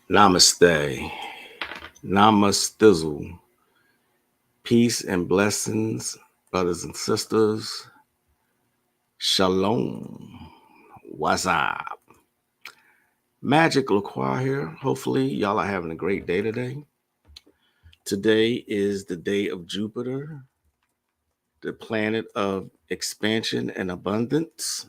Namaste. Namastizzle. Peace and blessings, brothers and sisters. Shalom. What's up? Magic LaCroix here. Hopefully, y'all are having a great day today. Today is the day of Jupiter, the planet of expansion and abundance.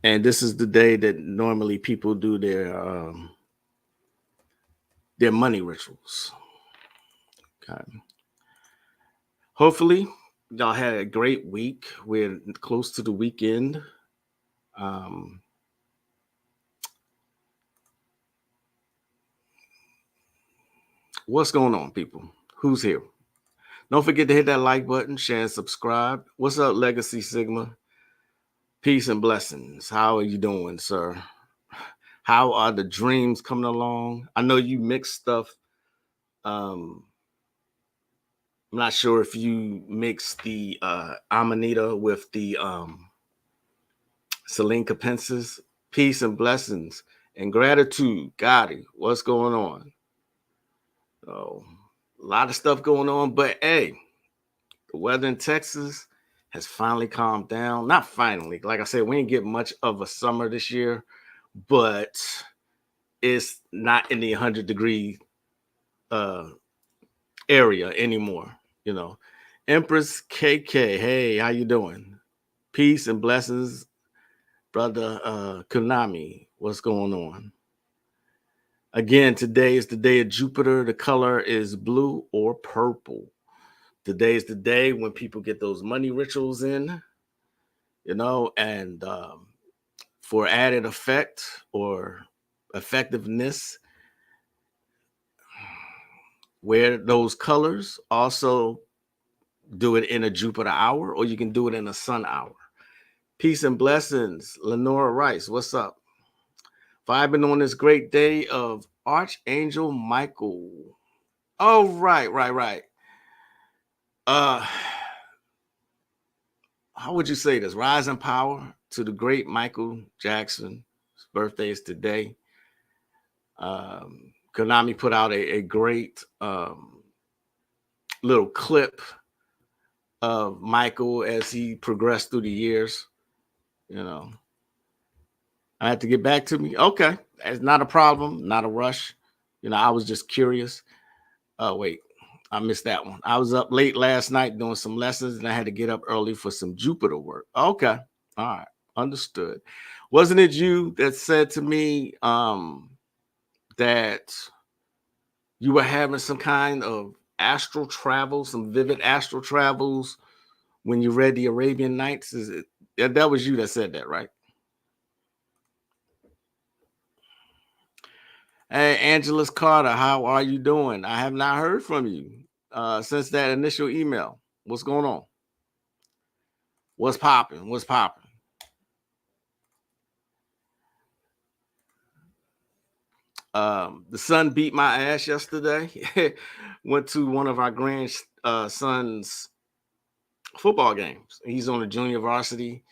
And this is the day that normally people do their money rituals. Okay. Hopefully, y'all had a great week. We're close to the weekend. Um, what's going on, people? Who's here? Don't forget to hit that like button, share, and subscribe. What's up, Legacy Sigma? Peace and blessings. How are you doing, sir? How are the dreams coming along? I know you mix stuff. Um, I'm not sure if you mix the Amanita with the Selene Capensis. Peace and blessings and gratitude. Gotti, what's going on? Oh, a lot of stuff going on, but hey, the weather in Texas has finally calmed down. Not finally, like I said, we didn't get much of a summer this year, but it's not in the 100-degree uh, area anymore. You know, Empress KK, hey, how you doing? Peace and blessings, brother Konami. What's going on? Again, today is the day of Jupiter. The color is blue or purple. Today is the day when people get those money rituals in, and for added effect or effectiveness, wear those colors. Also, do it in a Jupiter hour, or you can do it in a sun hour. Peace and blessings, Lenora Rice. What's up? Vibing on this great day of Archangel Michael. Oh, right. Uh, how would you say this? Rise in power to the great Michael Jackson. His birthday is today. Konami put out a great little clip of Michael as he progressed through the years. I had to get back to me. Okay, it's not a problem, not a rush. I was just curious. Oh, wait, I missed that one. I was up late last night doing some lessons, and I had to get up early for some Jupiter work. Okay, all right, understood. Wasn't it you that said to me that you were having some kind of astral travel, some vivid astral travels when you read the Arabian Nights? Is it that was you that said that, right? Hey, Angelus Carter, how are you doing? I have not heard from you since that initial email. What's going on? What's popping? What's popping? The son beat my ass yesterday. Went to one of our grandson's football games. He's on the junior varsity,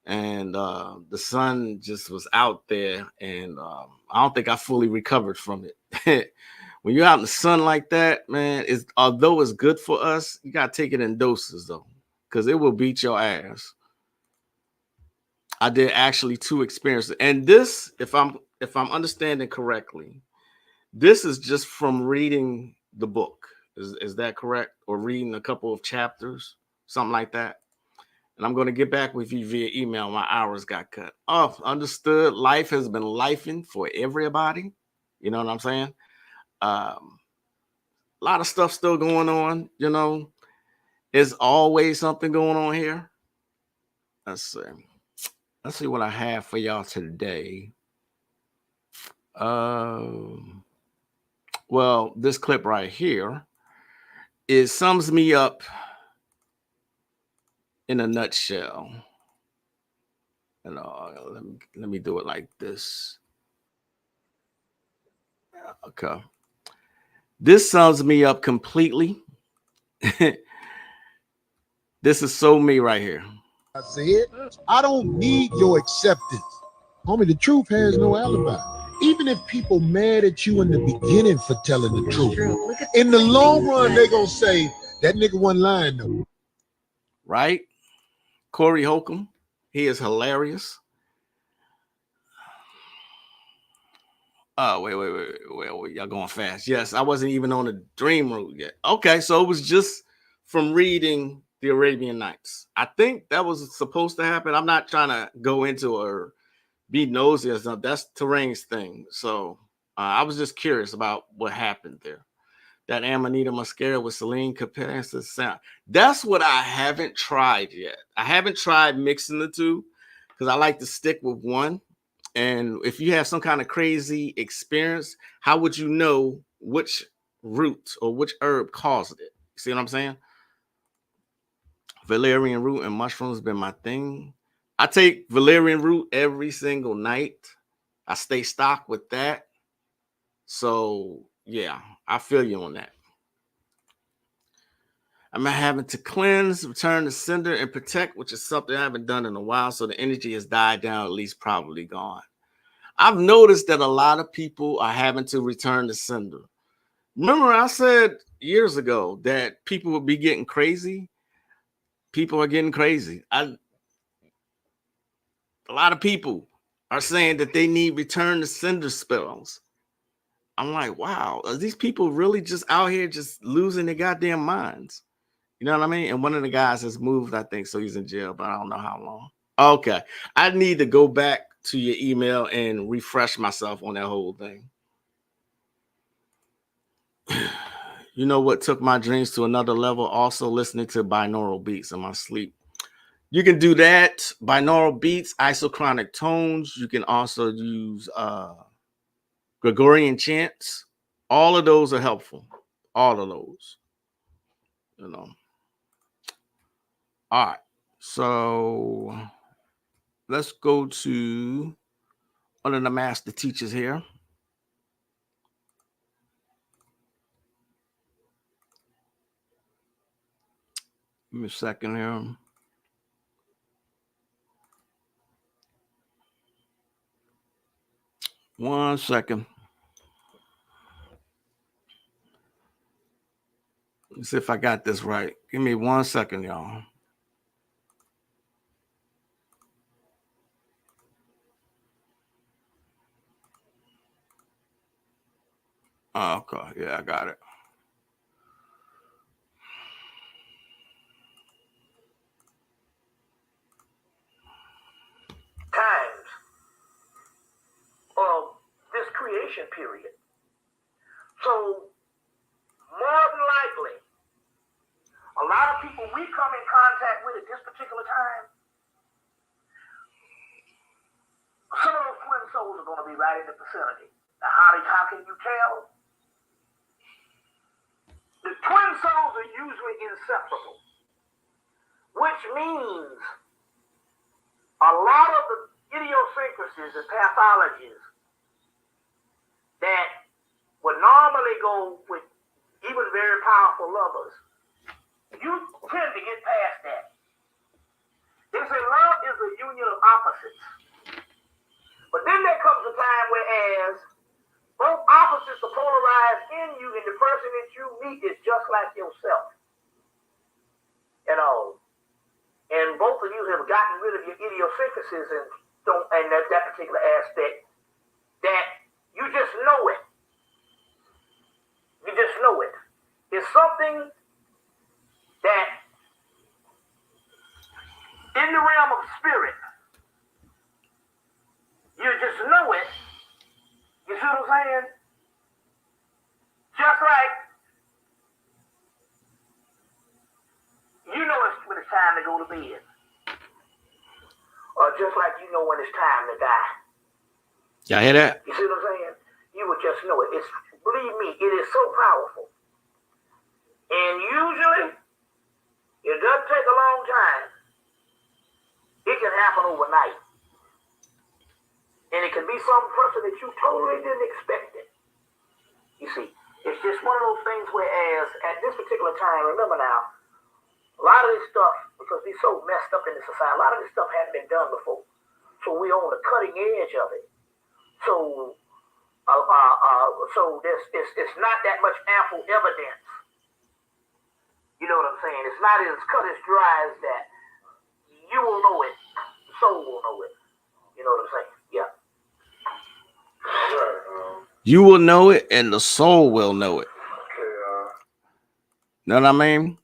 and the sun just was out there, and I don't think I fully recovered from it. When you're out in the sun like that, man, although it's good for us, you gotta take it in doses though, because it will beat your ass. I did actually two experiences, and this, if I'm understanding correctly, this is just from reading the book. Is that correct? Or reading a couple of chapters, something like that. And I'm going to get back with you via email. My hours got cut off. Understood. Life has been lifing for everybody. You know what I'm saying? A lot of stuff still going on. There's always something going on here. Let's see. Let's see what I have for y'all today. Well, this clip right here, it sums me up in a nutshell. Let me do it like this. Okay. This sums me up completely. This is so me right here. I said, I don't need your acceptance. Homie, the truth has no alibi. Even if people mad at you in the beginning for telling the truth, in the long run, they gonna say, that nigga wasn't lying though. Right? Corey Holcomb. He is hilarious. Oh, wait. Y'all going fast. Yes, I wasn't even on the dream route yet. Okay, so it was just from reading the Arabian Nights. I think that was supposed to happen. I'm not trying to go into or be nosy or something. That's Terrain's thing. So I was just curious about what happened there. That Amanita Muscara with Celine Capen's sound. That's what I haven't tried yet. I haven't tried mixing the two because I like to stick with one. And if you have some kind of crazy experience, how would you know which root or which herb caused it? See what I'm saying? Valerian root and mushrooms have been my thing. I take valerian root every single night. I stay stocked with that. So yeah, I feel you on that. I'm having to cleanse, return to sender, and protect, which is something I haven't done in a while. So the energy has died down, at least probably gone. I've noticed that a lot of people are having to return to sender. Remember, I said years ago that people would be getting crazy. People are getting crazy. A lot of people are saying that they need return to sender spells. I'm like, wow, are these people really just out here just losing their goddamn minds? You know what I mean? And one of the guys has moved, I think, so he's in jail, but I don't know how long. Okay. I need to go back to your email and refresh myself on that whole thing. You know what took my dreams to another level? Also listening to binaural beats in my sleep. You can do that. Binaural beats, isochronic tones. You can also use Gregorian chants. All of those are helpful. All of those. You know. All right. So let's go to one of the master teachers here. Give me a second here. One second. Let's see if I got this right. Give me 1 second, y'all. Okay, yeah, I got it. Times of this creation period. So, more than likely, a lot of people we come in contact with at this particular time, some of those twin souls are going to be right in the vicinity. Now, how can you tell? The twin souls are usually inseparable, which means a lot of the idiosyncrasies and pathologies that would normally go with even very powerful lovers, you tend to get past that. They say love is a union of opposites. But then there comes a time whereas both opposites are polarized in you, and the person that you meet is just like yourself. You know, and both of you have gotten rid of your idiosyncrasies and that particular aspect that you just know it. You just know it. It's something that in the realm of spirit, you just know it. You see what I'm saying? Just like you know when it's time to go to bed. Or just like you know when it's time to die. Y'all hear that? You see what I'm saying? You would just know it. Believe me, it is so powerful. And usually, it doesn't take a long time. It can happen overnight. And it can be some person that you totally didn't expect it. You see, It's just one of those things whereas at this particular time, remember now, a lot of this stuff, because we're so messed up in the society, a lot of this stuff hadn't been done before. So we're on the cutting edge of it. So so it's not that much ample evidence. You know what I'm saying? It's not as cut as dry as that. You will know it. The soul will know it. You know what I'm saying? Yeah. You will know it, and the soul will know it. Know what I mean?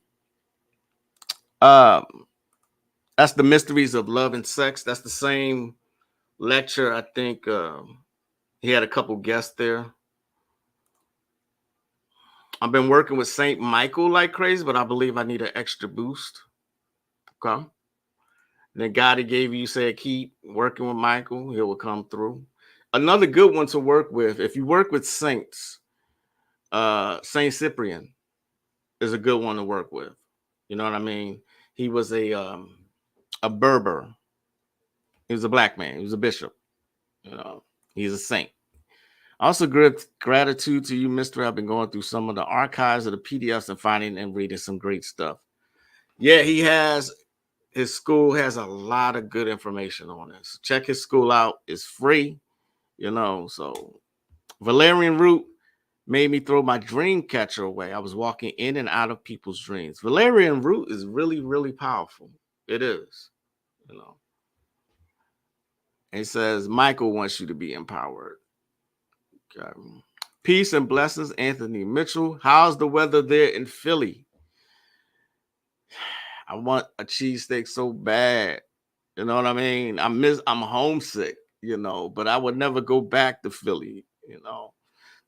That's the mysteries of love and sex. That's the same lecture. I think he had a couple guests there. I've been working with Saint Michael like crazy, but I believe I need an extra boost. Okay. And then God, he gave you, said, keep working with Michael. He will come through. Another good one to work with, if you work with saints, Saint Cyprian is a good one to work with. You know what I mean? He was a Berber. He was a black man. He was a bishop. You know, he's a saint. Also, gratitude to you, Mister. I've been going through some of the archives of the PDFs and finding and reading some great stuff. Yeah, his school has a lot of good information on this. Check his school out. It's free, you know. So Valerian root made me throw my dream catcher away. I was walking in and out of people's dreams. Valerian root is really, really powerful. It is, you know. And it says Michael wants you to be empowered. Okay. Peace and blessings, Anthony Mitchell. How's the weather there in Philly? I want a cheesesteak so bad. You know what I mean? I'm homesick, you know, but I would never go back to Philly, you know.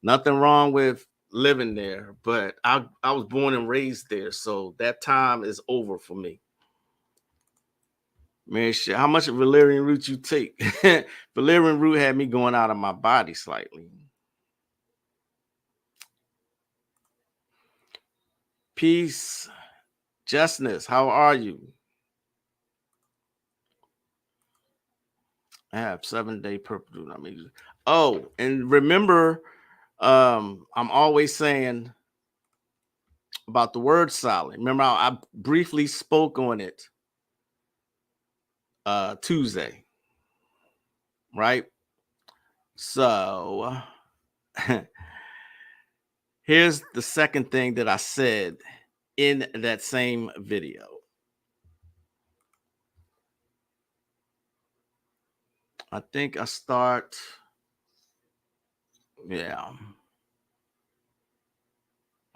Nothing wrong with living there, but I was born and raised there, so that time is over for me. Man, shit, how much valerian root you take? Valerian root had me going out of my body slightly. Peace, Justness, how are you? I have 7-day purple. I mean, oh, and remember, I'm always saying about the word solid. Remember, I briefly spoke on it Tuesday, right? So here's the second thing that I said in that same video. I think I start, yeah,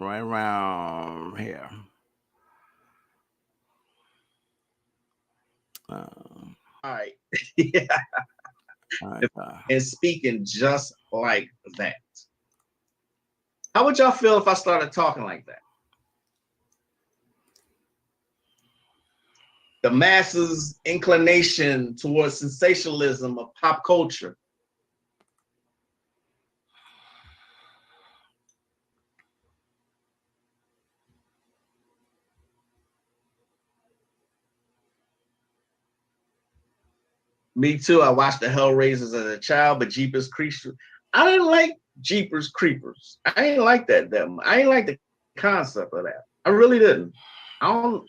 right around here. All right. Yeah. And speaking just like that. How would y'all feel if I started talking like that? The masses' inclination towards sensationalism of pop culture. Me too. I watched the Hellraisers as a child, but Jeepers Creepers. I didn't like Jeepers Creepers. I didn't like that. I didn't like the concept of that. I really didn't. I don't.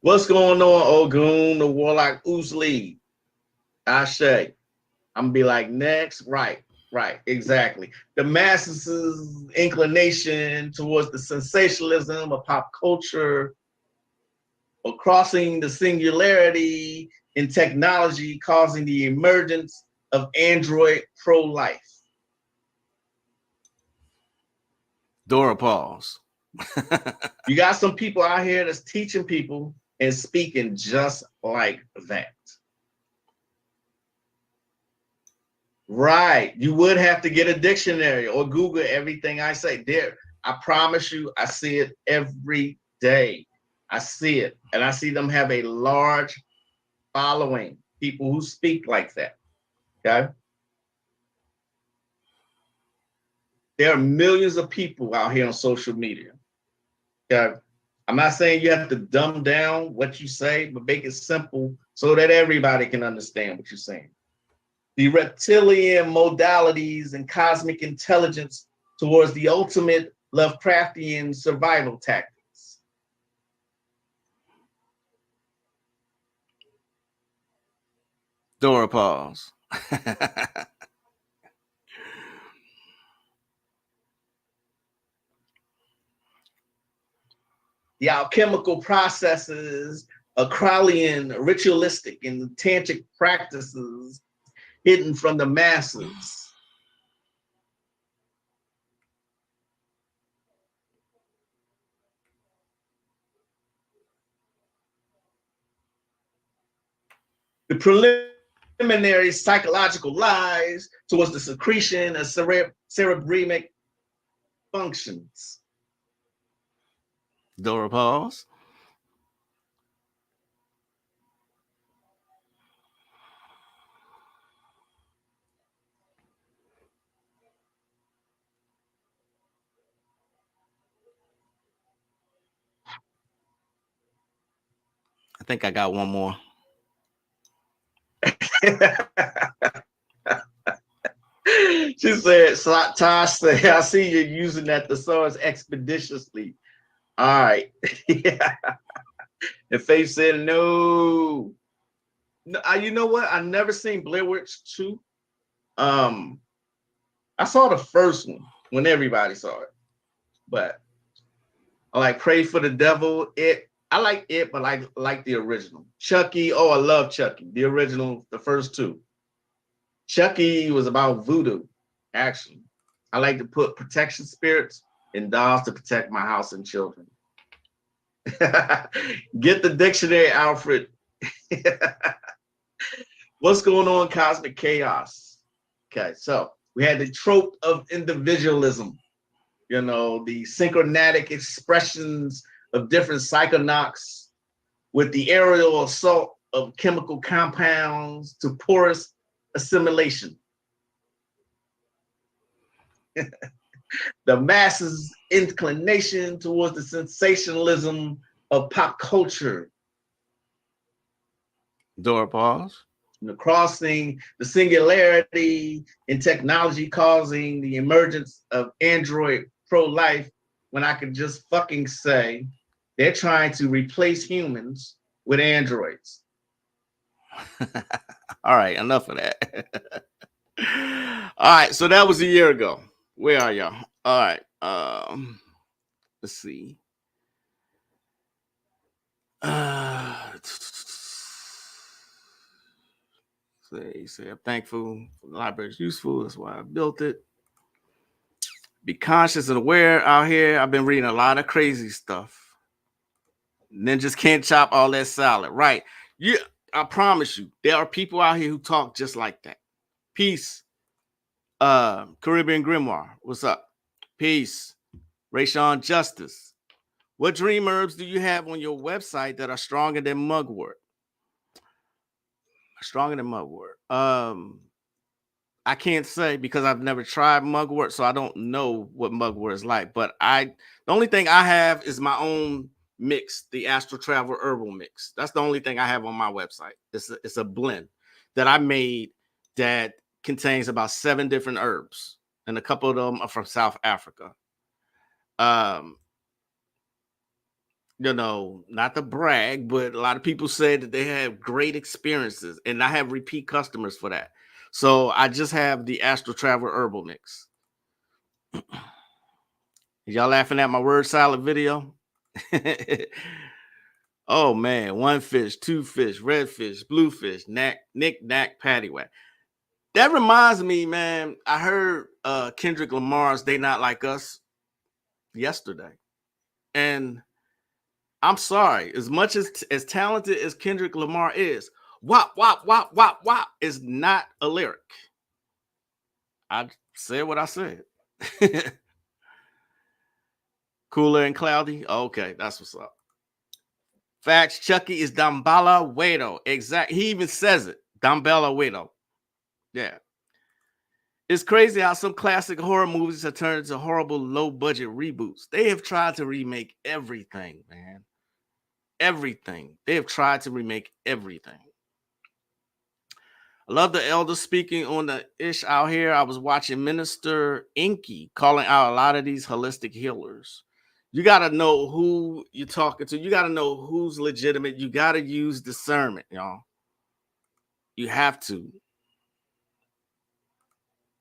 What's going on, Ogun, the Warlock Oozly? Ashe. I'm gonna be like, next, right, exactly. The masses' inclination towards the sensationalism of pop culture, or crossing the singularity in technology, causing the emergence of Android pro-life. Dora pause. You got some people out here that's teaching people and speaking just like that. Right. You would have to get a dictionary or Google everything I say. There, I promise you, I see it every day. I see it. And I see them have a large following, people who speak like that. Okay. There are millions of people out here on social media. Okay. I'm not saying you have to dumb down what you say, but make it simple so that everybody can understand what you're saying. the reptilian modalities and cosmic intelligence towards the ultimate Lovecraftian survival tactics. Dora pause. The alchemical processes, Acralian, ritualistic, and tantric practices hidden from the masses. The preliminary psychological lies towards the secretion of cerebremic functions. Dora pause. I think I got one more. She said, Tosh said, I see you're using that thesaurus expeditiously. All right. Yeah. And Faith said, no. You know what? I never seen Blair Witch 2. I saw the first one when everybody saw it. But I like Pray for the Devil. I like it, but I like the original. Chucky. Oh, I love Chucky. The original, the first two. Chucky was about voodoo, actually. I like to put protection spirits in dolls to protect my house and children. Get the dictionary, Alfred. What's going on, Cosmic Chaos? Okay, so we had the trope of individualism, you know, the synchronatic expressions of different psychonauts with the aerial assault of chemical compounds to porous assimilation. The masses' inclination towards the sensationalism of pop culture. Dora pause. The crossing, the singularity in technology causing the emergence of Android pro-life, when I could just fucking say they're trying to replace humans with androids. All right, enough of that. All right, so that was a year ago. Where are y'all? All right. Let's see. Say I'm thankful for the library is useful. That's why I built it. Be conscious and aware out here. I've been reading a lot of crazy stuff. Ninjas can't chop all that salad. Right. Yeah, I promise you, there are people out here who talk just like that. Peace. Caribbean Grimoire. What's up? Peace. Rayshawn Justice. What dream herbs do you have on your website that are stronger than mugwort? Stronger than mugwort. I can't say because I've never tried mugwort, so I don't know what mugwort is like. But the only thing I have is my own mix, the Astral Travel Herbal Mix. That's the only thing I have on my website. It's a blend that I made that contains about 7 different herbs, and a couple of them are from South Africa. You know, not to brag, but a lot of people said that they have great experiences, and I have repeat customers for that. So I just have the Astral Travel Herbal Mix. Y'all laughing at my word salad video? Oh man, 1 fish, 2 fish, red fish, blue fish, knick knack, paddywhack. That reminds me, man. I heard Kendrick Lamar's "They Not Like Us" yesterday, and I'm sorry. As much as talented as Kendrick Lamar is, "Wop wop wop wop wop" is not a lyric. I said what I said. Cooler and cloudy. Okay, that's what's up. Facts. Chucky is Dambala Wedo. Exact. He even says it. Dambala Wedo. Yeah. It's crazy how some classic horror movies have turned into horrible low-budget reboots. They have tried to remake everything, man. Everything. They have tried to remake everything. I love the elder speaking on the ish out here. I was watching Minister Inky calling out a lot of these holistic healers. You got to know who you're talking to. You got to know who's legitimate. You got to use discernment, y'all. You have to.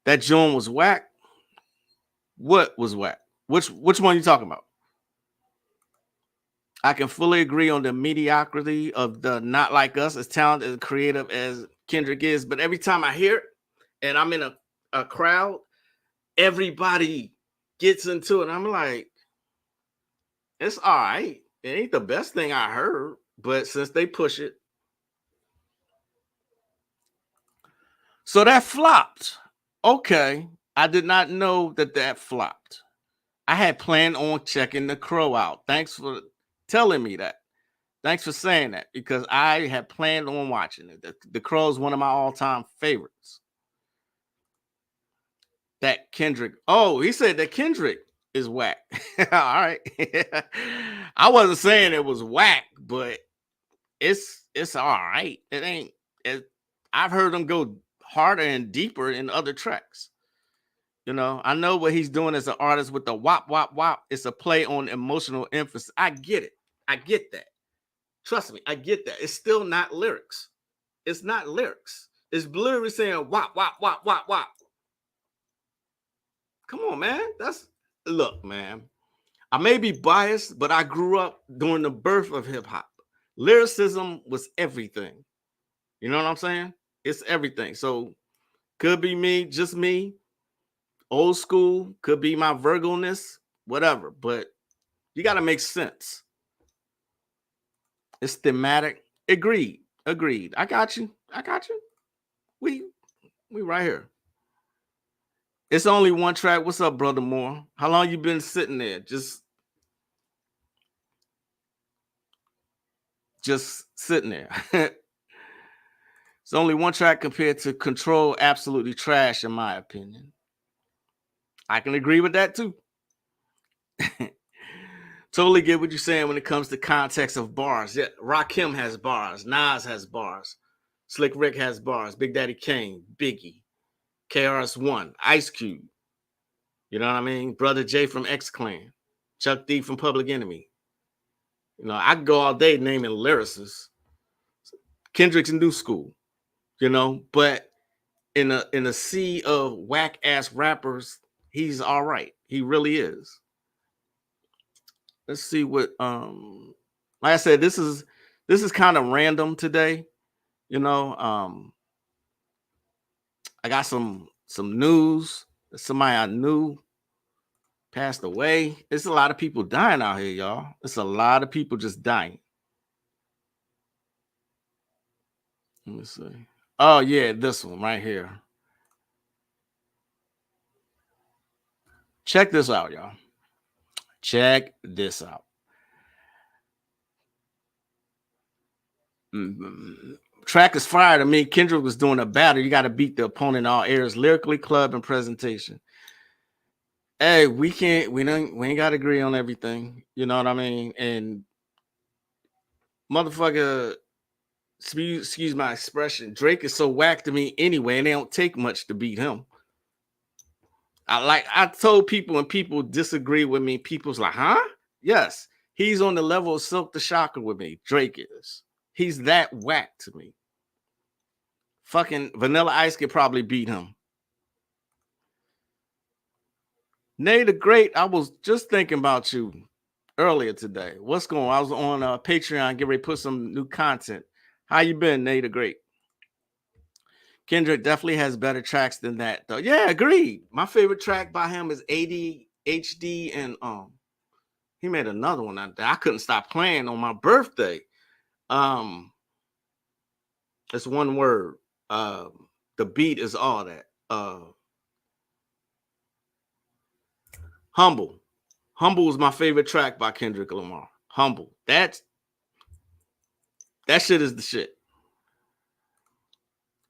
That joint was whack. What was whack? Which one you talking about? I can fully agree on the mediocrity of the not like us, as talented and creative as Kendrick is. But every time I hear it and I'm in a crowd, everybody gets into it. And I'm like, it's all right. It ain't the best thing I heard, but since they push it. So that flopped. Okay. I did not know that flopped. I had planned on checking The Crow out. Thanks for telling me that. Thanks for saying that, because I had planned on watching it. The Crow is one of my all-time favorites. That Kendrick. Oh, he said that Kendrick is whack. All right. I wasn't saying it was whack, but it's all right. It ain't. I've heard him go harder and deeper in other tracks. You know, I know what he's doing as an artist with the wop, wop, wop. It's a play on emotional emphasis. I get it. I get that. Trust me, I get that. It's still not lyrics. It's not lyrics. It's literally saying wop, wop, wop, wop, wop. Come on, man. Look, man. I may be biased, but I grew up during the birth of hip hop. Lyricism was everything. You know what I'm saying? It's everything. So could be me, just me. Old school, could be my Virgo-ness, whatever. But you got to make sense. It's thematic. Agreed. I got you. We right here. It's only one track. What's up, Brother Moore? How long you been sitting there? Just sitting there. It's only one track compared to Control. Absolutely trash, in my opinion. I can agree with that too. Totally get what you're saying when it comes to context of bars. Yeah, Rakim has bars. Nas has bars. Slick Rick has bars. Big Daddy Kane, Biggie, KRS-One, Ice Cube. You know what I mean? Brother J from X-Clan, Chuck D from Public Enemy. You know, I could go all day naming lyricists. Kendrick's New School, you know, but in a sea of whack-ass rappers, he's all right. He really is. Let's see what like I said, this is kind of random today. You know, I got some news. Somebody I knew passed away. There's a lot of people dying out here, y'all. It's a lot of people just dying. Let me see. Oh yeah, this one right here. Check this out, y'all. Check this out. Track is fire to me. Kendrick was doing a battle. You got to beat the opponent in all areas, lyrically, club, and presentation. Hey, we ain't got to agree on everything. You know what I mean? And motherfucker, excuse my expression, Drake is so whack to me anyway, and they don't take much to beat him. I told people when people disagree with me, people's like, huh? Yes, he's on the level of Silk the Shocker with me. Drake is. He's that whack to me. Fucking Vanilla Ice could probably beat him. Nay the Great, I was just thinking about you earlier today. What's going on? I was on Patreon, get ready to put some new content. How you been, Nay the Great? Kendrick definitely has better tracks than that, though. Yeah, agreed. My favorite track by him is ADHD, and he made another one out there. I couldn't stop playing on my birthday. It's one word. The beat is all that. Humble. Humble is my favorite track by Kendrick Lamar. Humble. That shit is the shit.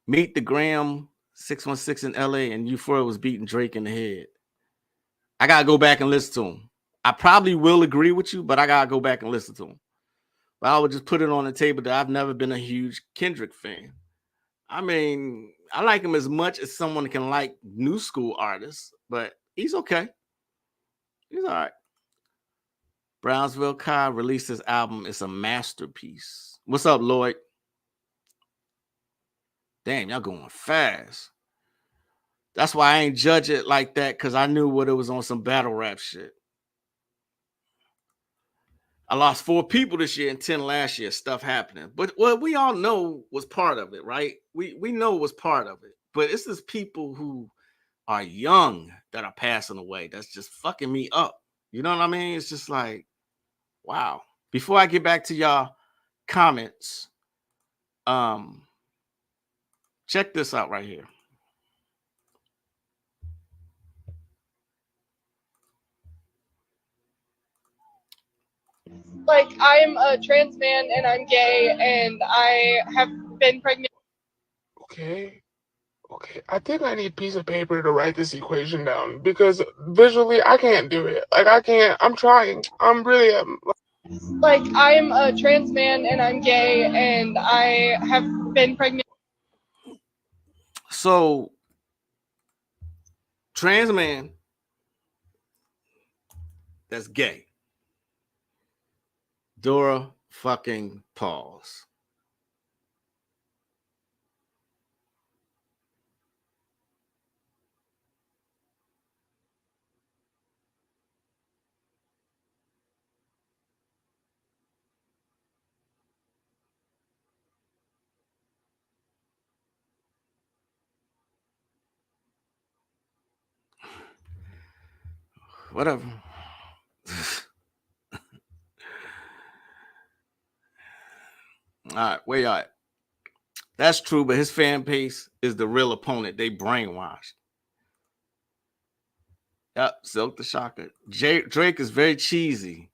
Meet the Graham 616 in LA, and Euphoria was beating Drake in the head. I gotta go back and listen to him. I probably will agree with you, but I gotta go back and listen to him. But I would just put it on the table that I've never been a huge Kendrick fan. I mean, I like him as much as someone can like new school artists, but he's okay. He's all right. Brownsville Kai released his album. It's a masterpiece. What's up, Lloyd? Damn, y'all going fast. That's why I ain't judge it like that, because I knew what it was on some battle rap shit. I lost 4 people this year and 10 last year. Stuff happening. But what we all know was part of it, right? We know it was part of it. But it's just people who are young that are passing away. That's just fucking me up. You know what I mean? It's just like, wow. Before I get back to y'all comments, check this out right here. Like, I'm a trans man and I'm gay and I have been pregnant. Okay. I think I need a piece of paper to write this equation down because visually I can't do it. Like, I can't. I'm trying. I'm really. Like, I'm a trans man and I'm gay and I have been pregnant. So, trans man that's gay. Dora fucking pause. Whatever. All right, where y'all at? That's true, but his fan base is the real opponent. They brainwashed. Yep, Silk the Shocker. Drake is very cheesy.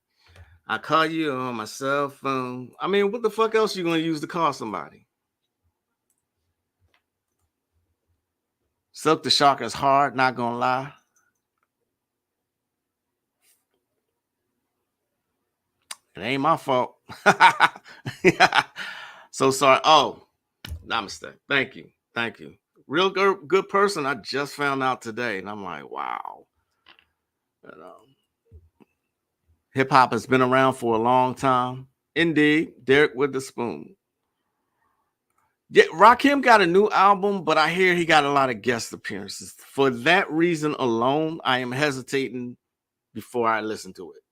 I call you on my cell phone. I mean, what the fuck else you gonna use to call somebody? Silk the Shocker is hard, not gonna lie. It ain't my fault. So sorry. Oh, namaste. Thank you. Thank you. Real good person. I just found out today, and I'm like, wow. You know, hip hop has been around for a long time. Indeed, Derek with the spoon. Yeah, Rakim got a new album, but I hear he got a lot of guest appearances. For that reason alone, I am hesitating before I listen to it.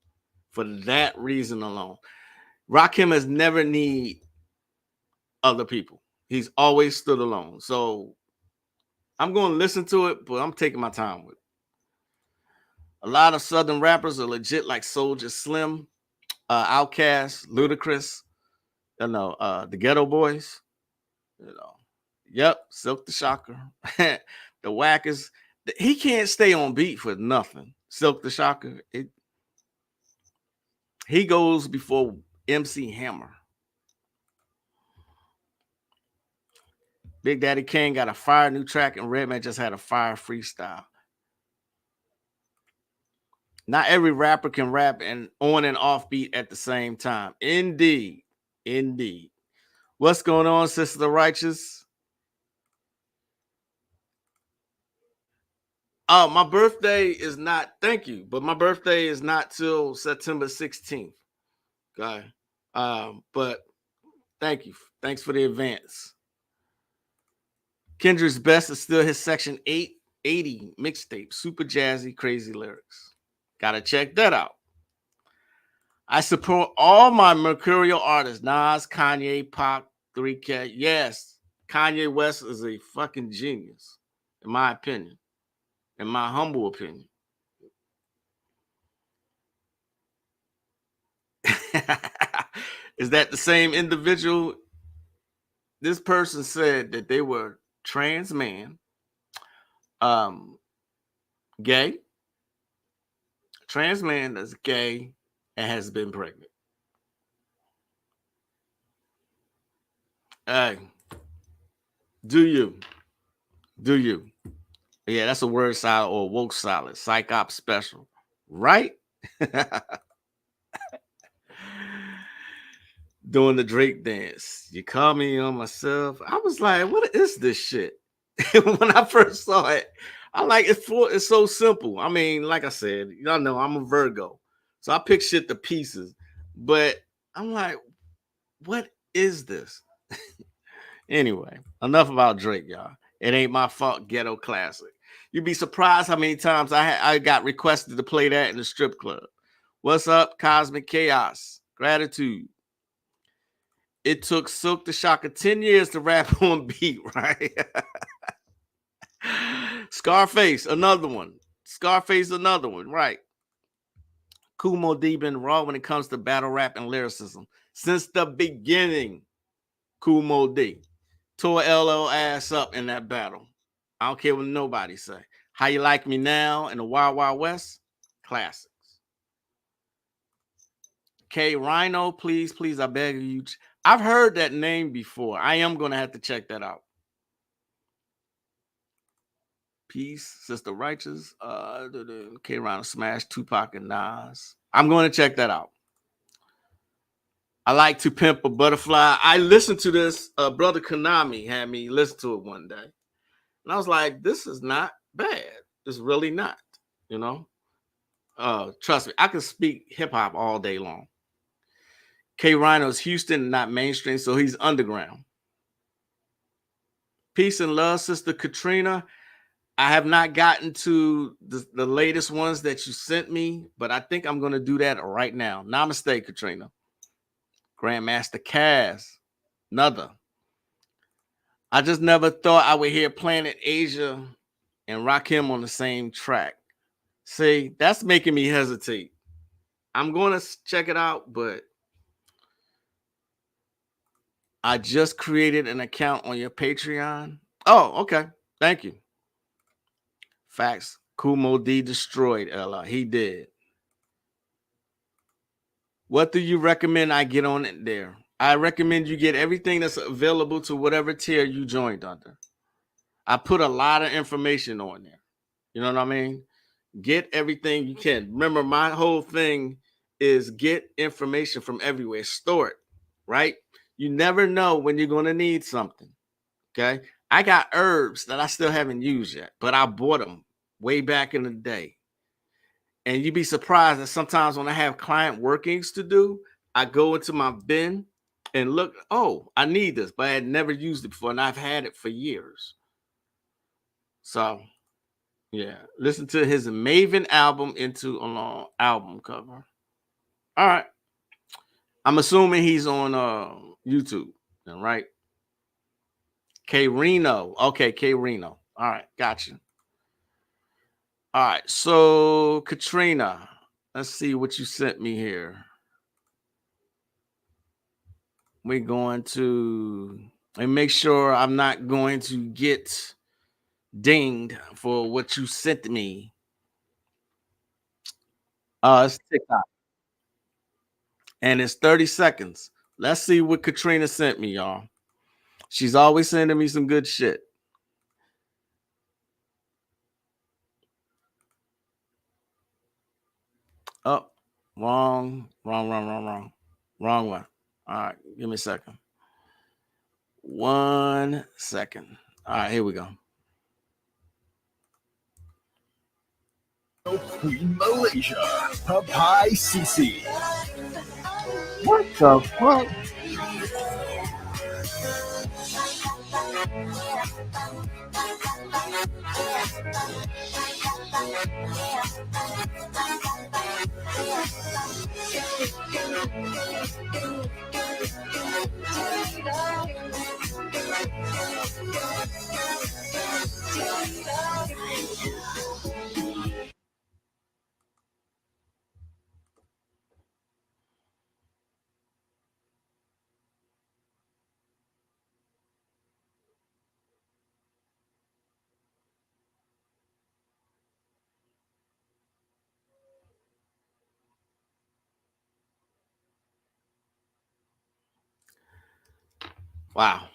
For that reason alone, Rakim has never need other people. He's always stood alone. So I'm going to listen to it, but I'm taking my time with it. A lot of Southern rappers are legit, like Soulja Slim, Outkast, Ludacris, the Ghetto Boys. Yep, Silk the Shocker. The Whackers. He can't stay on beat for nothing. Silk the Shocker. He goes before MC Hammer. Big Daddy Kane got a fire new track, and Redman just had a fire freestyle. Not every rapper can rap and on and off beat at the same time. Indeed. What's going on, Sister the Righteous? Oh, my birthday is not, thank you, but my birthday is not till September 16th. Okay. But thank you. Thanks for the advance. Kendrick's Best is still his Section 880 mixtape. Super jazzy, crazy lyrics. Gotta check that out. I support all my mercurial artists. Nas, Kanye, Pac, 3K. Yes, Kanye West is a fucking genius, in my opinion. In my humble opinion. Is that the same individual? This person said that they were trans man, gay, trans man that's gay and has been pregnant. Hey, do you? Yeah, that's a word salad or woke salad, psych op special, right? doing the Drake dance. You call me on myself. I was like, what is this shit? When I first saw it, I like it's so simple. I mean, like I said, y'all know I'm a Virgo, so I pick shit to pieces. But I'm like, what is this? Anyway, enough about Drake, y'all. It ain't my fault. Ghetto classic. You'd be surprised how many times I got requested to play that in the strip club. What's up, Cosmic Chaos? Gratitude. It took Silk the Shocker 10 years to rap on beat, right? Scarface, another one. Scarface, another one, right? Kumo D been raw when it comes to battle rap and lyricism. Since the beginning, Kumo D tore LL ass up in that battle. I don't care what nobody say. How You Like Me Now and the Wild Wild West? Classics. K Rhino, please, please, I beg you. I've heard that name before. I am going to have to check that out. Peace, Sister Righteous. K Rhino smash Tupac and Nas. I'm going to check that out. I like To Pimp a Butterfly. I listened to this. Brother Konami had me listen to it one day. And I was like, this is not bad. It's really not, you know. Trust me, I can speak hip-hop all day long. K Rhino's Houston, not mainstream, so he's underground. Peace and love, Sister Katrina. I have not gotten to the latest ones that you sent me, but I think I'm going to do that right now. Namaste, Katrina. Grandmaster Kaz, another. I just never thought I would hear Planet Asia and Rakim on the same track. See, that's making me hesitate. I'm going to check it out, but I just created an account on your Patreon. Oh, okay. Thank you. Facts. Kumo D destroyed Ella. He did. What do you recommend I get on it there? I recommend you get everything that's available to whatever tier you joined under. I put a lot of information on there. You know what I mean? Get everything you can. Remember, my whole thing is get information from everywhere. Store it, right? You never know when you're going to need something. Okay? I got herbs that I still haven't used yet, but I bought them way back in the day. And you'd be surprised that sometimes when I have client workings to do, I go into my bin and look, oh, I need this, but I had never used it before, and I've had it for years. So, yeah, listen to his Maven album Into a Long album cover. All right. I'm assuming he's on YouTube, right? K Reno. Okay, K Reno. All right, gotcha. All right, so Katrina, let's see what you sent me here. We're going to and make sure I'm not going to get dinged for what you sent me. It's TikTok. And it's 30 seconds. Let's see what Katrina sent me, y'all. She's always sending me some good shit. Oh, wrong one. All right, give me a second. 1 second. All right, here we go. Queen Malaysia, Papai Sisi. What the fuck? Wow.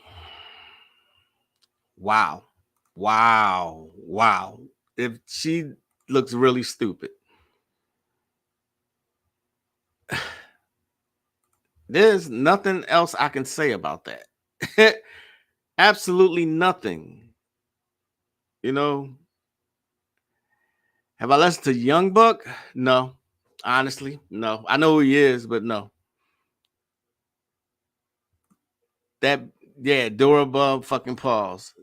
Wow. Wow. Wow. If she looks really stupid. There's nothing else I can say about that. Absolutely nothing. You know, have I listened to Young Buck? No. Honestly, no. I know who he is, but no. That, yeah, Dora Bub fucking pause.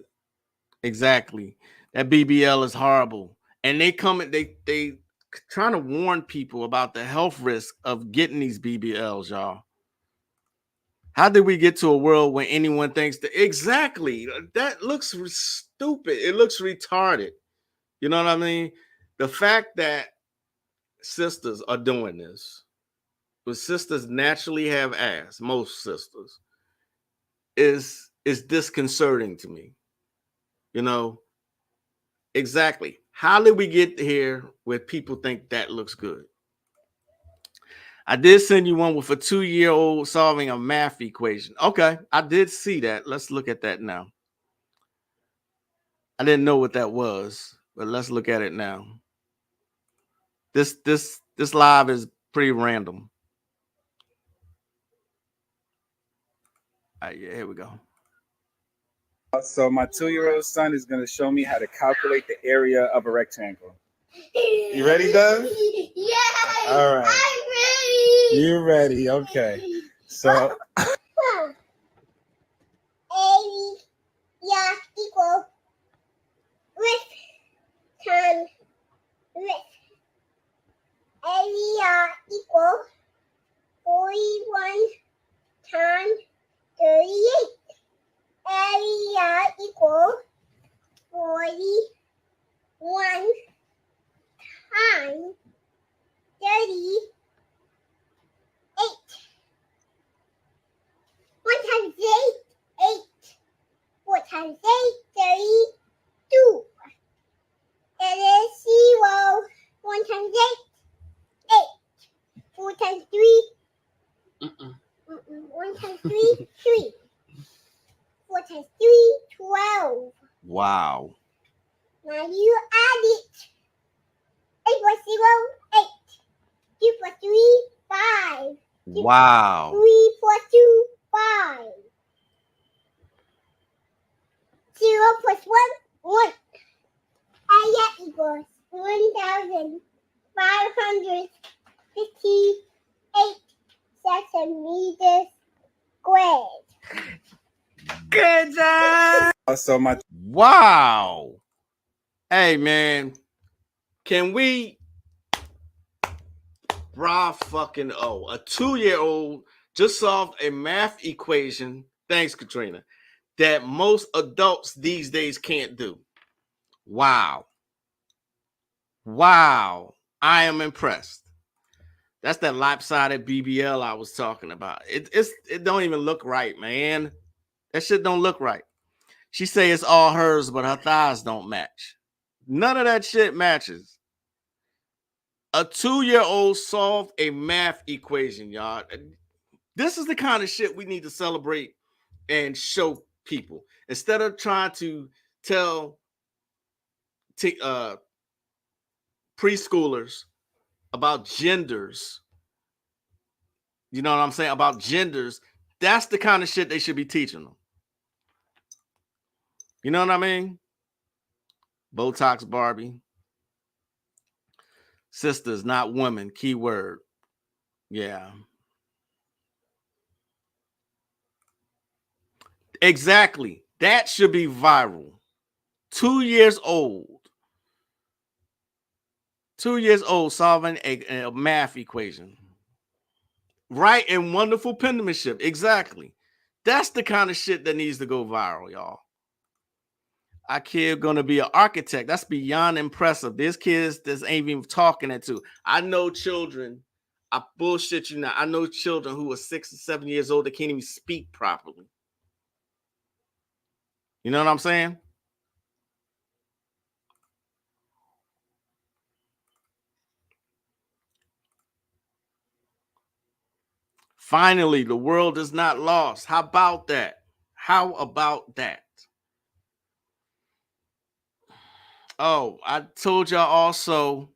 Exactly. That BBL is horrible. And they come and they trying to warn people about the health risk of getting these BBLs, y'all. How did we get to a world when anyone thinks that? Exactly. That looks stupid. It looks retarded. You know what I mean? The fact that sisters are doing this, but sisters naturally have ass, most sisters, is disconcerting to me. You know, exactly. How did we get here where people think that looks good? I did send you one with a 2-year-old solving a math equation. Okay, I did see that. Let's look at that now. I didn't know what that was, but let's look at it now. This live is pretty random. All right, yeah, here we go. So my 2-year-old son is going to show me how to calculate the area of a rectangle. You ready, Doug? Yeah. All right. I'm ready. You ready? Okay. So area equal width times width. Area equal 41 times 38. Area equal 41 times 38. 1 times 8, 8. 4 times 8, 32. It is 0. 1 times 8, 8. 4 times 3. 1 times 3, 3. 4 times 3, 12. Wow. Now you add it. 8 plus 0, 8. 2 plus 3, 5. Wow. 3 plus 2, 5. 0 plus 1, 1. Area equals 1,558 centimeters squared. Good job. so my Wow. Hey man, can we fucking a 2-year-old just solved a math equation, thanks Katrina, that most adults these days can't do. Wow. Wow. I am impressed. That's that lopsided BBL I was talking about. It don't even look right, man. That shit don't look right. She say it's all hers, but her thighs don't match. None of that shit matches. A 2-year-old solved a math equation, y'all. This is the kind of shit we need to celebrate and show people instead of trying to tell preschoolers about genders. You know what I'm saying? About genders. That's the kind of shit they should be teaching them. You know what I mean? Botox Barbie. Sisters, not women. Keyword. Yeah. Exactly. That should be viral. 2 years old. 2 years old solving a math equation. Right, and wonderful penmanship. Exactly. That's the kind of shit that needs to go viral, y'all. Our kid gonna be an architect. That's beyond impressive. There's kids that ain't even talking it to. I know children. I bullshit you now. I know children who are 6 or 7 years old that can't even speak properly. You know what I'm saying? Finally, the world is not lost. How about that? How about that? Oh, I told y'all also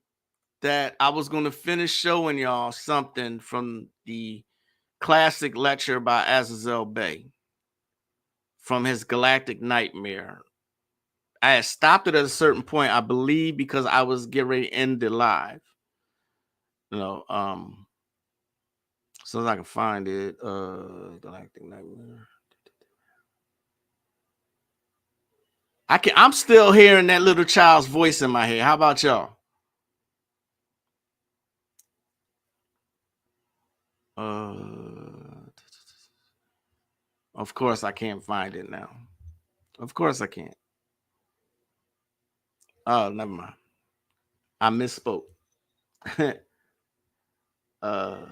that I was going to finish showing y'all something from the classic lecture by Azazel Bey from his Galactic Nightmare. I had stopped it at a certain point, I believe, because I was getting ready to end the live. You know, so as I can find it, Galactic Nightmare. I'm still hearing that little child's voice in my head. How about y'all? Of course I can't find it now. Of course I can't. Oh, never mind. I misspoke. There now.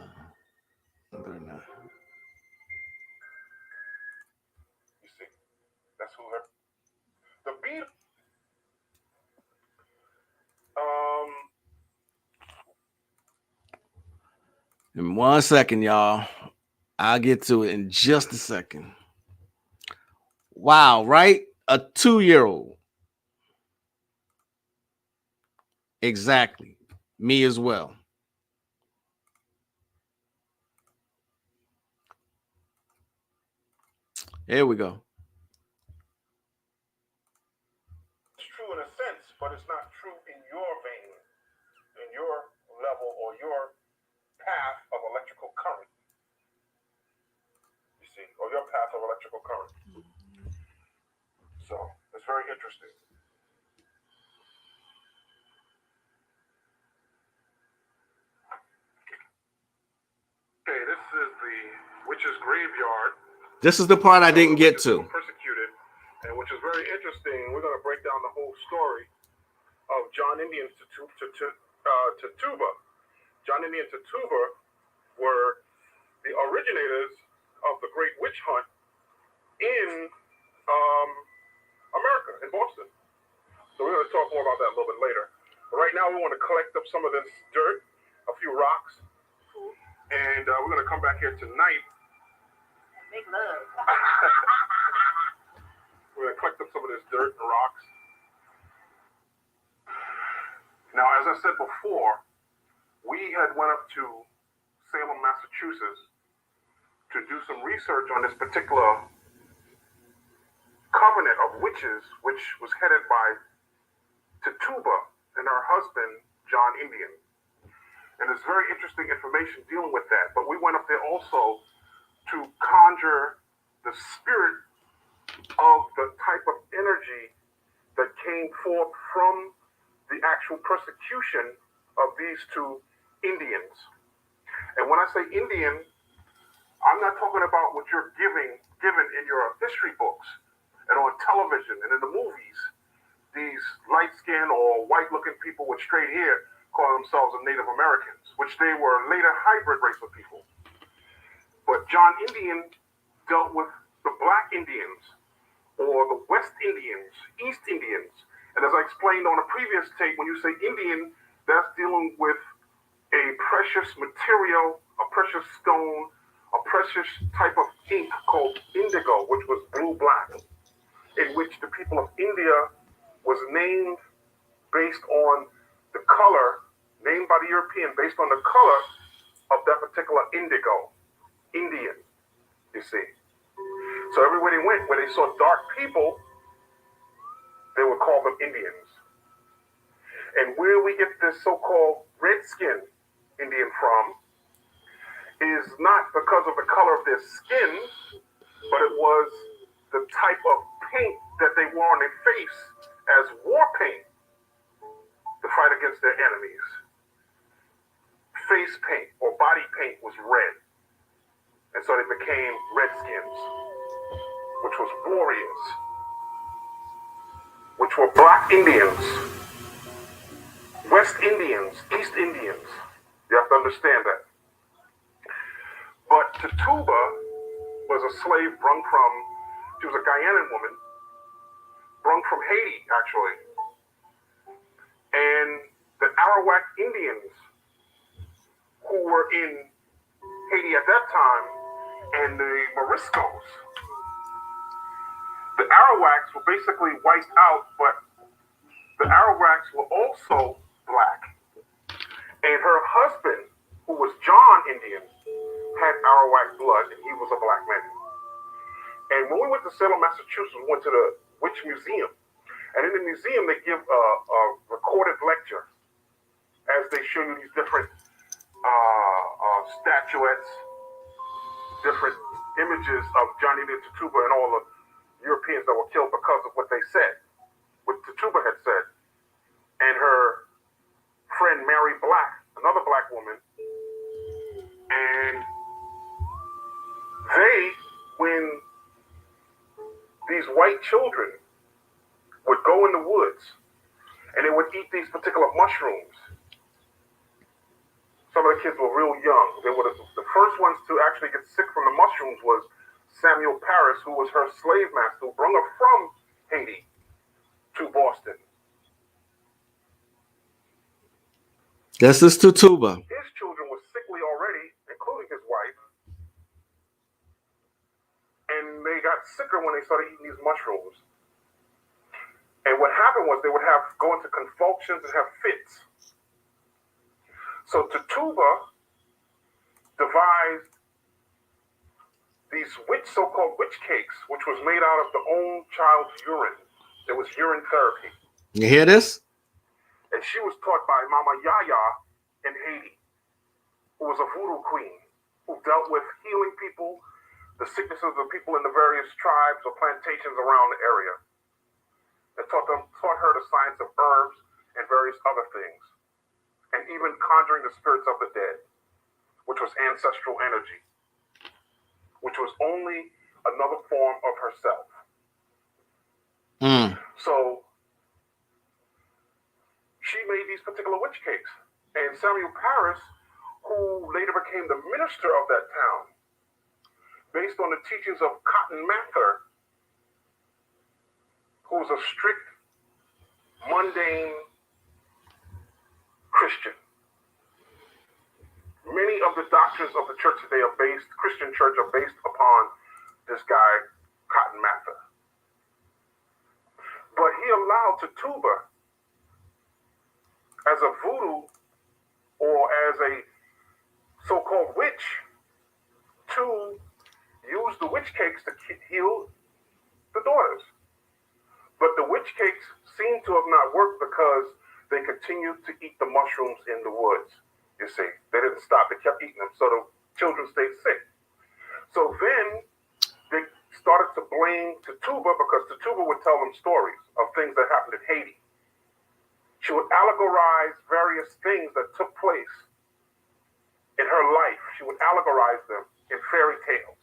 You see, that's who her. The beat. In 1 second, y'all. I'll get to it in just a second. Wow, right? A 2-year-old. Exactly. Me as well. Here we go. It's true in a sense, but it's not true in your vein, in your level, or your path of electrical current. You see, or your path of electrical current. So it's very interesting. Okay, this is the witch's graveyard. This is the part I didn't get to. Persecuted, and which is very interesting. We're going to break down the whole story of John Indian Tatuba. John Indian Tatuba were the originators of the Great Witch Hunt in America, in Boston. So we're going to talk more about that a little bit later. But right now, we want to collect up some of this dirt, a few rocks, and we're going to come back here tonight. Make love. We're going to collect up some of this dirt and rocks. Now, as I said before, we had went up to Salem, Massachusetts to do some research on this particular covenant of witches, which was headed by Tatuba and her husband, John Indian. And there's very interesting information dealing with that. But we went up there also to conjure the spirit of the type of energy that came forth from the actual persecution of these two Indians. And when I say Indian, I'm not talking about what you're given in your history books and on television and in the movies. These light-skinned or white-looking people with straight hair call themselves Native Americans, which they were later hybrid race of people. But John Indian dealt with the Black Indians or the West Indians, East Indians. And as I explained on a previous tape, when you say Indian, that's dealing with a precious material, a precious stone, a precious type of ink called indigo, which was blue-black, in which the people of India was named based on the color, named by the European based on the color of that particular indigo, Indian, you see. So everywhere they went, where they saw dark people, they would call them Indians. And where we get this so-called redskin Indian from is not because of the color of their skin, but it was the type of paint that they wore on their face as war paint to fight against their enemies. Face paint or body paint was red. And so they became redskins, which was warriors, which were Black Indians, West Indians, East Indians. You have to understand that. But Tatuba was a slave brung from, she was a Guyanan woman, brung from Haiti, actually. And the Arawak Indians who were in Haiti at that time, and the Moriscos. The Arawaks were basically wiped out, but the Arawaks were also Black. And her husband, who was John Indian, had Arawak blood, and he was a black man. And when we went to Salem, Massachusetts, we went to the Witch Museum. And in the museum, they give a recorded lecture as they show you these different statuettes, different images of Johnny the Tituba and all the Europeans that were killed because of what they said, what Tituba had said. And her friend Mary Black, another black woman, and they, when these white children would go in the woods and they would eat these particular mushrooms. Some of the kids were real young. They were the first ones to actually get sick from the mushrooms was Samuel Paris, who was her slave master, who brought her from Haiti to Boston. This is Tituba. His children were sickly already, including his wife. And they got sicker when they started eating these mushrooms. And what happened was they would go into convulsions and have fits. So Tituba devised these so-called witch cakes, which was made out of the own child's urine. It was urine therapy. You hear this? And she was taught by Mama Yaya in Haiti, who was a voodoo queen, who dealt with healing people, the sicknesses of people in the various tribes or plantations around the area. And taught her the science of herbs and various other things. And even conjuring the spirits of the dead, which was ancestral energy, which was only another form of herself. So she made these particular witch cakes. And Samuel Paris, who later became the minister of that town, based on the teachings of Cotton Mather, who was a strict, mundane Christian. Many of the doctrines of the church today are Christian church are based upon this guy, Cotton Mather. But he allowed Tituba as a voodoo or as a so-called witch to use the witch cakes to heal the daughters. But the witch cakes seem to have not worked because they continued to eat the mushrooms in the woods, you see. They didn't stop. They kept eating them, so the children stayed sick. So then they started to blame Tituba because Tituba would tell them stories of things that happened in Haiti. She would allegorize various things that took place in her life. She would allegorize them in fairy tales,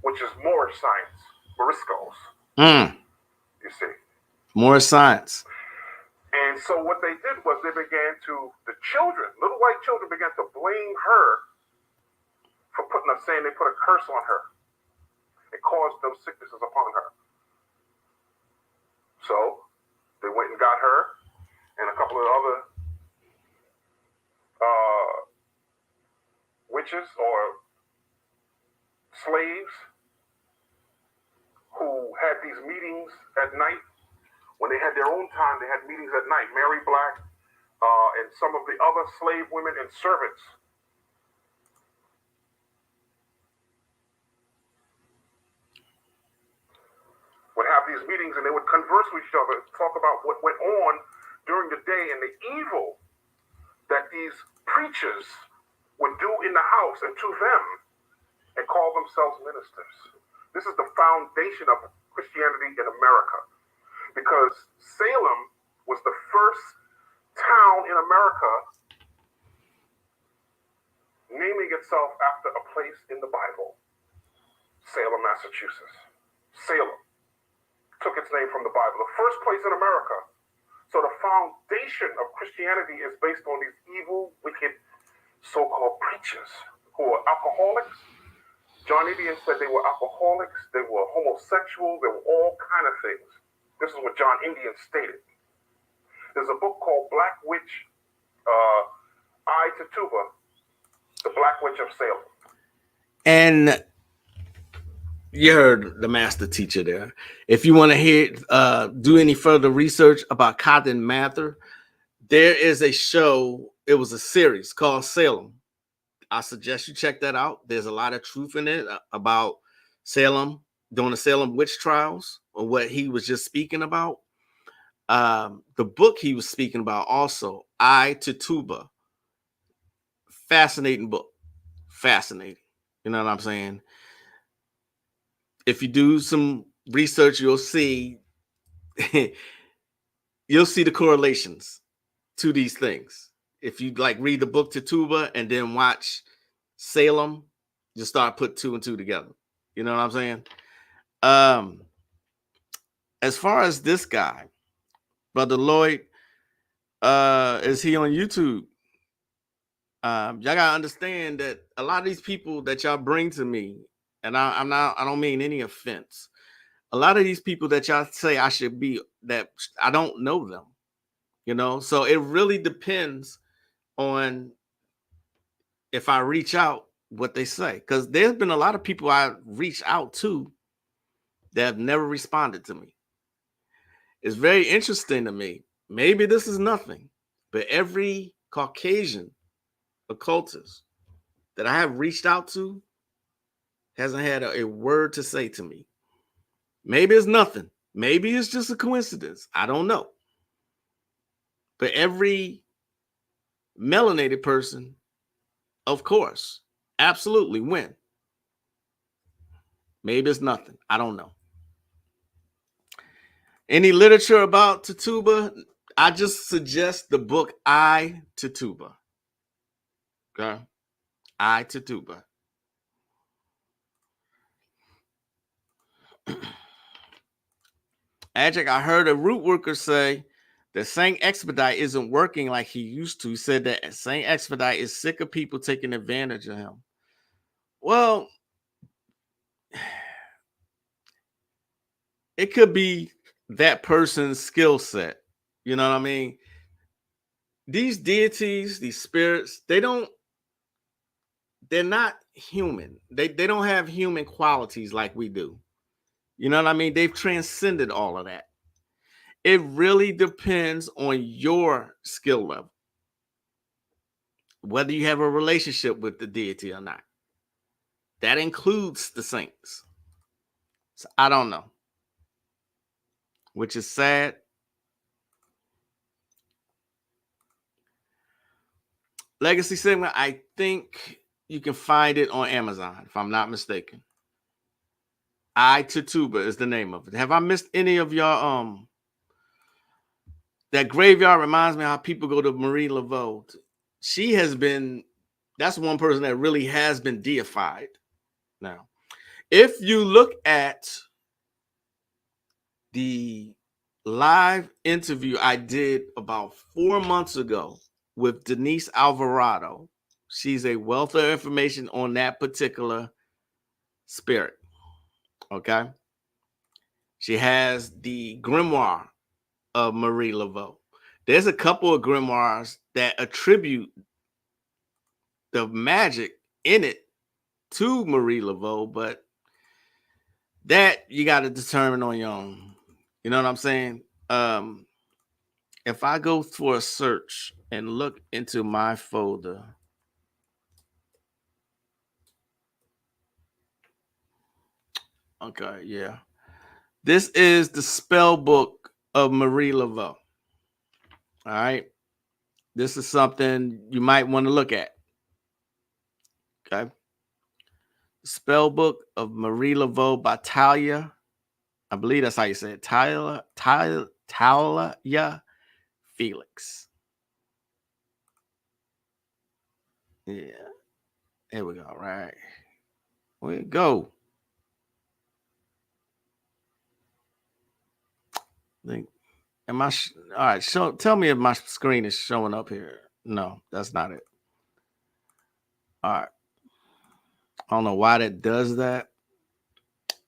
which is Moorish science, Moriscos. You see. More science. And so what they did was the children, little white children began to blame her for saying they put a curse on her. It caused those sicknesses upon her. So they went and got her and a couple of other witches or slaves who had these meetings at night. When they had their own time, they had meetings at night. Mary Black and some of the other slave women and servants would have these meetings, and they would converse with each other, talk about what went on during the day and the evil that these preachers would do in the house and to them, and call themselves ministers. This is the foundation of Christianity in America, because Salem was the first town in America naming itself after a place in the Bible. Salem, Massachusetts. Salem took its name from the Bible, the first place in America. So the foundation of Christianity is based on these evil, wicked, so-called preachers who are alcoholics. John Indian said they were alcoholics, they were homosexual, they were all kind of things. This is what John Indian stated. There's a book called Black Witch, I Tituba, the Black Witch of Salem. And you heard the master teacher there. If you want to hear, do any further research about Cotton Mather, there is a show. It was a series called Salem. I suggest you check that out. There's a lot of truth in it about Salem, during the Salem witch trials, or what he was just speaking about. The book he was speaking about also, I to Tuba. Fascinating book. Fascinating. You know what I'm saying? If you do some research, you'll see the correlations to these things. If you like read the book Tituba and then watch Salem, you start put two and two together. You know what I'm saying? As far as this guy, Brother Lloyd, is he on YouTube? Y'all gotta understand that a lot of these people that y'all bring to me, and I don't mean any offense. A lot of these people that y'all say I should be, that I don't know them, you know. So it really depends on if I reach out, what they say, because there's been a lot of people I reached out to that have never responded to me. It's very interesting to me. Maybe this is nothing, but every Caucasian occultist that I have reached out to hasn't had a word to say to me. Maybe it's nothing. Maybe it's just a coincidence. I don't know. But every melanated person, of course, absolutely win. Maybe it's nothing. I don't know. Any literature about Tituba? I just suggest the book I Tituba. Okay? I Tituba. Magick, I heard a root worker say that Saint Expedite isn't working like he used to. He said that Saint Expedite is sick of people taking advantage of him. Well, it could be that person's skill set. You know what I mean? These deities, these spirits, they're not human. They don't have human qualities like we do. You know what I mean? They've transcended all of that. It really depends on your skill level, whether you have a relationship with the deity or not. That includes the saints. So I don't know, which is sad. Legacy segment, I think you can find it on Amazon, if I'm not mistaken. I Tituba is the name of it. Have I missed any of y'all? That graveyard reminds me how people go to Marie Laveau. She has been, that's one person that really has been deified. Now, if you look at the live interview I did about 4 months ago with Denise Alvarado, she's a wealth of information on that particular spirit. Okay. She has the grimoire of Marie Laveau. There's a couple of grimoires that attribute the magic in it to Marie Laveau, but that you got to determine on your own. You know what I'm saying? If I go for a search and look into my folder, okay, yeah. This is the spell book of Marie Laveau. All right. This is something you might want to look at. Okay. Spell book of Marie Laveau by Talia. I believe that's how you say it. Talia Felix. Yeah. Here we go. All right. Where we go? Am I all right? Tell me if my screen is showing up here. No, that's not it. All right. I don't know why that does that,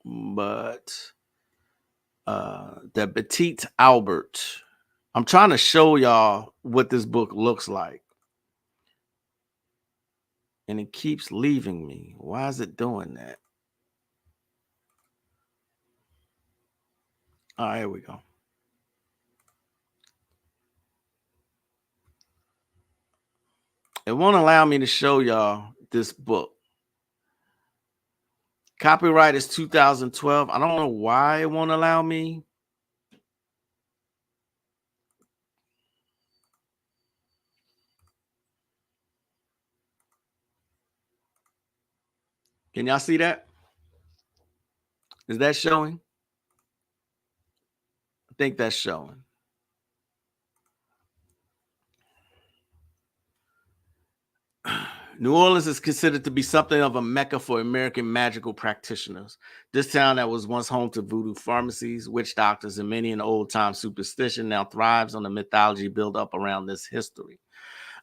but the Petit Albert. I'm trying to show y'all what this book looks like. And it keeps leaving me. Why is it doing that? All right, here we go. It won't allow me to show y'all this book. Copyright is 2012. I don't know why it won't allow me. Can y'all see that? Is that showing? I think that's showing. New Orleans is considered to be something of a mecca for American magical practitioners. This town that was once home to voodoo pharmacies, witch doctors, and many an old-time superstition now thrives on the mythology built up around this history.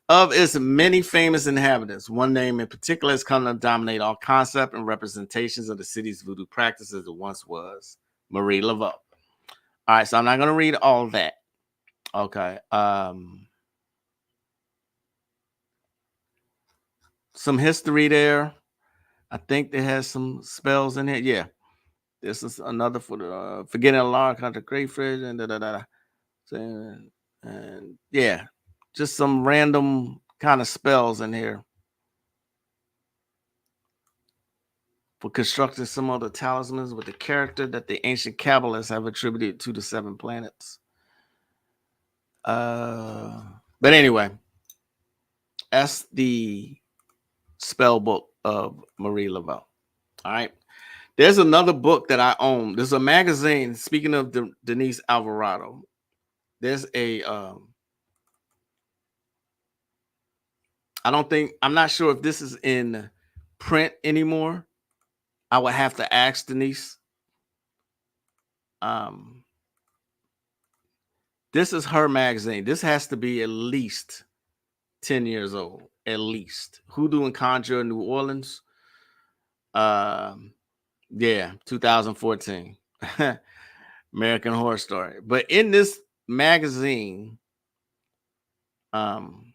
Of its many famous inhabitants, one name in particular has come to dominate all concept and representations of the city's voodoo practice as it once was, Marie Laveau. All right, so I'm not going to read all that. Okay. Some history there. I think they has some spells in here. Yeah. This is another for the forgetting a large country crayfish and and yeah, just some random kind of spells in here for constructing some other talismans with the character that the ancient Kabbalists have attributed to the 7 planets. But anyway, that's the spell book of Marie Laveau. All right. There's another book that I own. There's a magazine. Speaking of Denise Alvarado, there's a I'm not sure if this is in print anymore. I would have to ask Denise. This is her magazine. This has to be at least 10 years old, at least. Hoodoo and Conjure in New Orleans. Yeah, 2014. American Horror Story. But in this magazine, I'm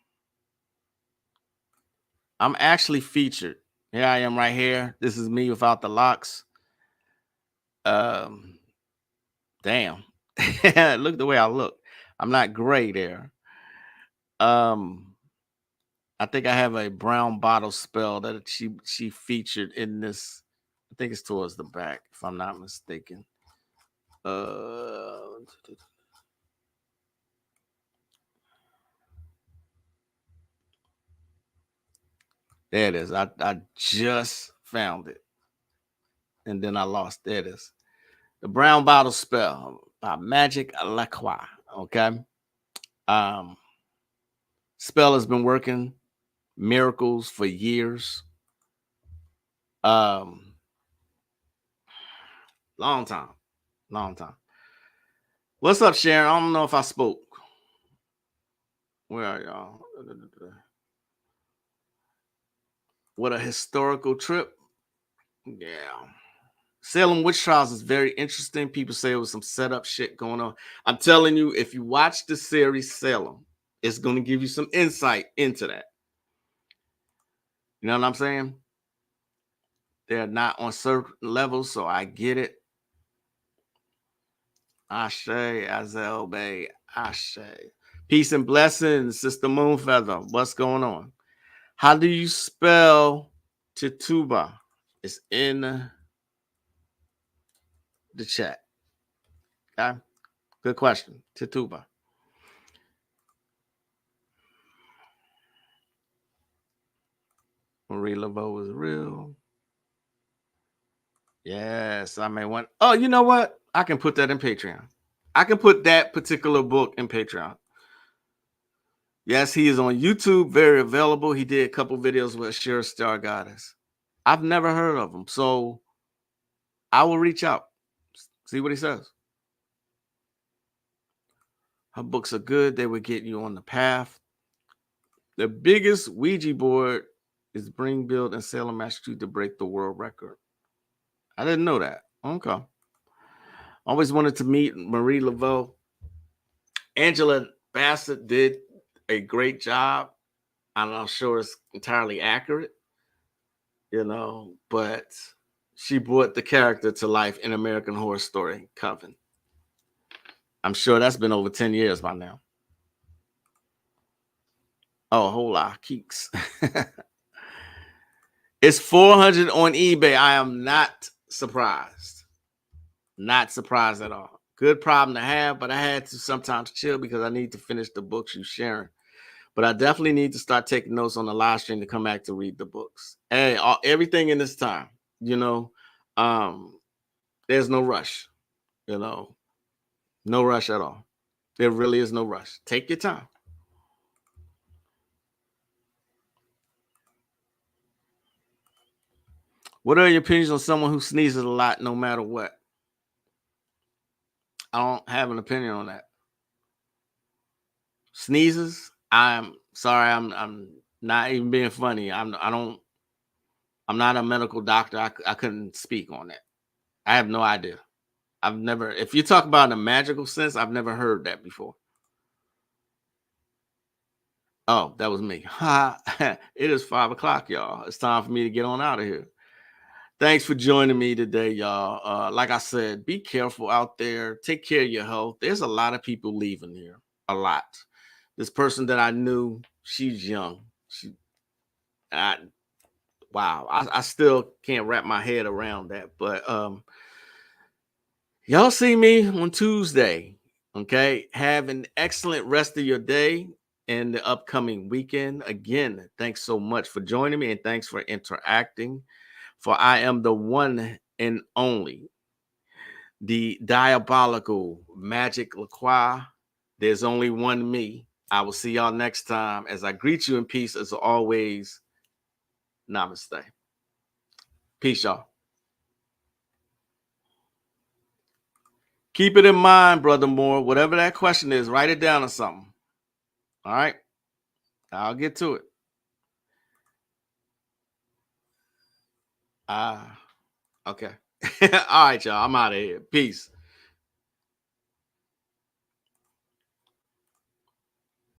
actually featured. Here I am right here. This is me without the locks. Damn. Look at the way I look. I'm not gray there. I think I have a brown bottle spell that she featured in this. I think it's towards the back, if I'm not mistaken. There it is. I just found it. And then I lost. There it is. The brown bottle spell by Magick. Okay. Spell has been working miracles for years. Long time. What's up, Sharon? I don't know if I spoke. Where are y'all? What a historical trip. Yeah. Salem Witch Trials is very interesting. People say it was some setup shit going on. I'm telling you, if you watch the series Salem, it's going to give you some insight into that. You know what I'm saying? They're not on certain levels, so I get it. Ashe, Azel Bay, Ashe. Peace and blessings, Sister Moonfeather. What's going on? How do you spell Tituba? It's in the chat. Okay? Good question. Tituba. Marie Laveau is real. Yes, I may want. Oh, you know what? I can put that in Patreon. I can put that particular book in Patreon. Yes, he is on YouTube, very available. He did a couple videos with Shira Star Goddess. I've never heard of him, so I will reach out, see what he says. Her books are good. They will get you on the path. The biggest Ouija board is Bring Build in Salem, Massachusetts to break the world record. I didn't know that. Okay. Always wanted to meet Marie Laveau. Angela Bassett did a great job. I'm not sure it's entirely accurate, but she brought the character to life in American Horror Story Coven. I'm sure that's been over 10 years by now. Oh, hola, Keeks. It's 400 on eBay. I am not surprised. Not surprised at all. Good problem to have, but I had to sometimes chill because I need to finish the books you're sharing. But I definitely need to start taking notes on the live stream to come back to read the books. Hey, everything in this time, you know, there's no rush, you know, no rush at all. There really is no rush. Take your time. What are your opinions on someone who sneezes a lot no matter what? I don't have an opinion on that. Sneezes, I'm sorry, I'm not even being funny. I'm not a medical doctor. I couldn't speak on that. I have no idea. I've never, if you talk about in a magical sense, I've never heard that before. Oh, that was me. It is 5 o'clock, y'all. It's time for me to get on out of here. Thanks for joining me today, y'all. Like I said, be careful out there. Take care of your health. There's a lot of people leaving here. A lot. This person that I knew, she's young. Wow. I still can't wrap my head around that. But y'all see me on Tuesday. Okay. Have an excellent rest of your day and the upcoming weekend. Again, thanks so much for joining me and thanks for interacting. For I am the one and only, the diabolical Magick LaCroix. There's only one me. I will see y'all next time as I greet you in peace as always. Namaste. Peace, y'all. Keep it in mind, Brother Moore. Whatever that question is, write it down or something. All right? I'll get to it. Okay. All right, y'all. I'm out of here. Peace.